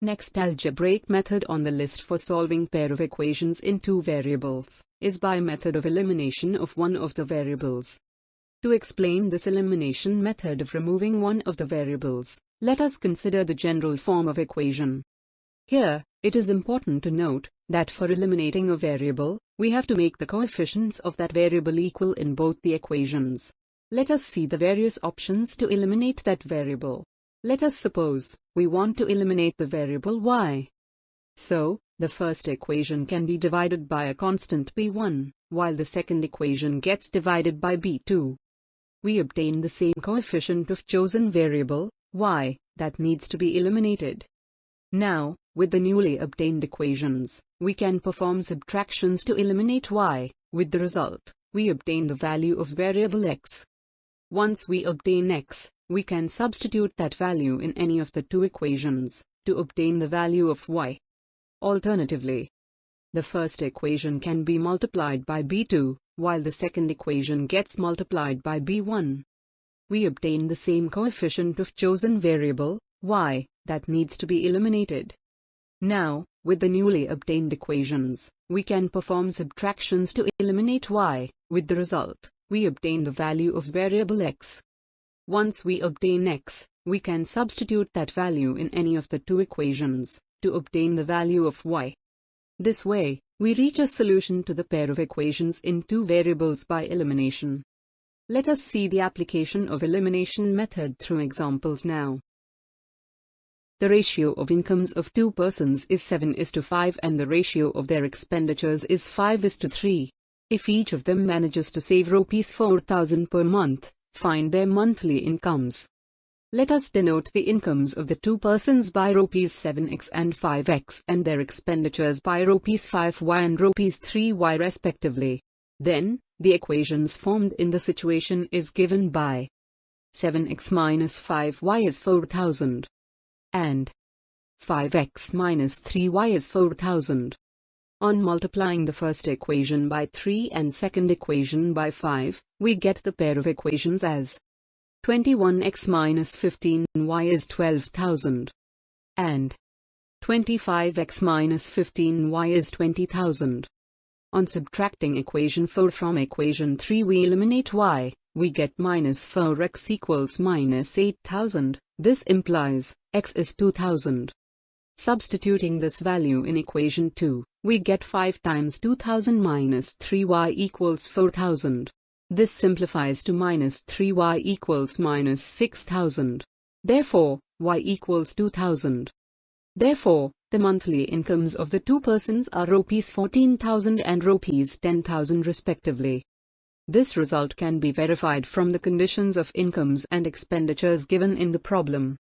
Next algebraic method on the list for solving pair of equations in two variables is by method of elimination of one of the variables. To explain this elimination method of removing one of the variables, let us consider the general form of equation. Here, it is important to note that for eliminating a variable, we have to make the coefficients of that variable equal in both the equations. Let us see the various options to eliminate that variable. Let us suppose we want to eliminate the variable y. So, the first equation can be divided by a constant b1, while the second equation gets divided by b2. We obtain the same coefficient of chosen variable, y, that needs to be eliminated. Now, with the newly obtained equations, we can perform subtractions to eliminate y. With the result, we obtain the value of variable x. Once we obtain x, we can substitute that value in any of the two equations to obtain the value of y. Alternatively, the first equation can be multiplied by b2, while the second equation gets multiplied by b1. We obtain the same coefficient of chosen variable, y, that needs to be eliminated. Now, with the newly obtained equations, we can perform subtractions to eliminate y. With the result, we obtain the value of variable x. Once we obtain x, we can substitute that value in any of the two equations to obtain the value of y. This way, we reach a solution to the pair of equations in two variables by elimination. Let us see the application of elimination method through examples now. The ratio of incomes of two persons is 7:5 and the ratio of their expenditures is 5:3. If each of them manages to save Rs 4,000 per month, find their monthly incomes. Let us denote the incomes of the two persons by Rs 7x and 5x and their expenditures by Rs 5y and Rs 3y respectively. Then, the equations formed in the situation is given by 7x minus 5y is 4,000 and 5x minus 3y is 4,000. On multiplying the first equation by 3 and second equation by 5, we get the pair of equations as 21x minus 15y is 12,000 and 25x minus 15y is 20,000. On subtracting equation 4 from equation 3 we eliminate y, we get minus 4x equals minus 8,000, this implies x is 2,000. Substituting this value in equation 2, we get 5 times 2,000 minus 3y equals 4,000. This simplifies to minus 3y equals minus 6,000. Therefore, y equals 2,000. Therefore, the monthly incomes of the two persons are Rs 14,000 and Rs 10,000 respectively. This result can be verified from the conditions of incomes and expenditures given in the problem.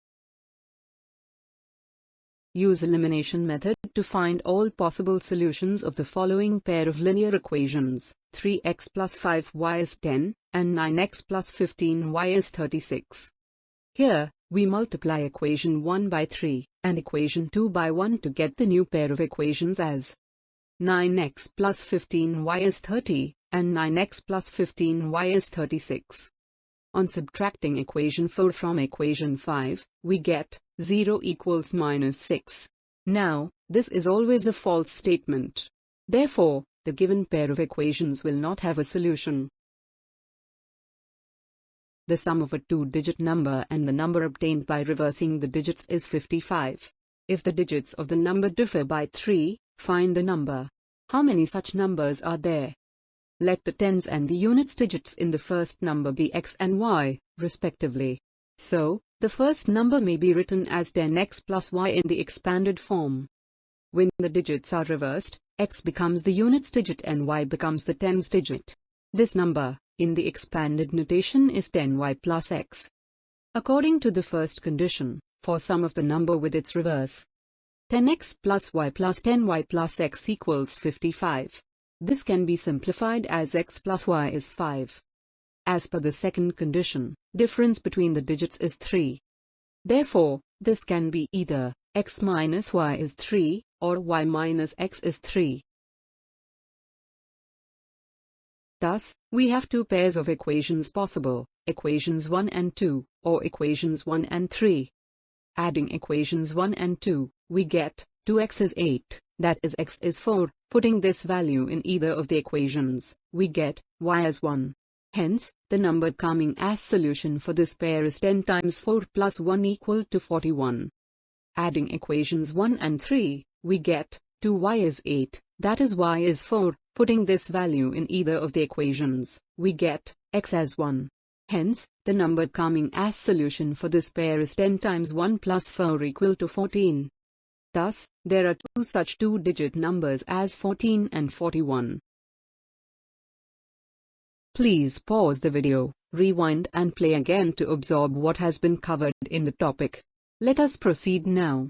Use elimination method to find all possible solutions of the following pair of linear equations, 3x plus 5y is 10, and 9x plus 15y is 36. Here, we multiply equation 1 by 3, and equation 2 by 1 to get the new pair of equations as 9x plus 15y is 30, and 9x plus 15y is 36. On subtracting equation 4 from equation 5, we get 0 equals minus 6. Now, this is always a false statement. Therefore, the given pair of equations will not have a solution. The sum of a two-digit number and the number obtained by reversing the digits is 55. If the digits of the number differ by 3, find the number. How many such numbers are there? Let the tens and the units digits in the first number be x and y, respectively. So, the first number may be written as 10x plus y in the expanded form. When the digits are reversed, x becomes the units digit and y becomes the tens digit. This number, in the expanded notation, is 10y plus x. According to the first condition, for sum of the number with its reverse, 10x plus y plus 10y plus x equals 55. This can be simplified as x plus y is 5. As per the second condition, difference between the digits is 3. Therefore, this can be either x minus y is 3, or y minus x is 3. Thus, we have two pairs of equations possible, equations 1 and 2, or equations 1 and 3. Adding equations 1 and 2, we get 2x is 8, that is x is 4. Putting this value in either of the equations, we get y as 1. Hence, the number coming as solution for this pair is 10 times 4 plus 1 equal to 41. Adding equations 1 and 3, we get 2y is 8, that is y is 4. Putting this value in either of the equations, we get x as 1. Hence, the number coming as solution for this pair is 10 times 1 plus 4 equal to 14. Thus, there are two such two-digit numbers as 14 and 41. Please pause the video, rewind and play again to absorb what has been covered in the topic. Let us proceed now.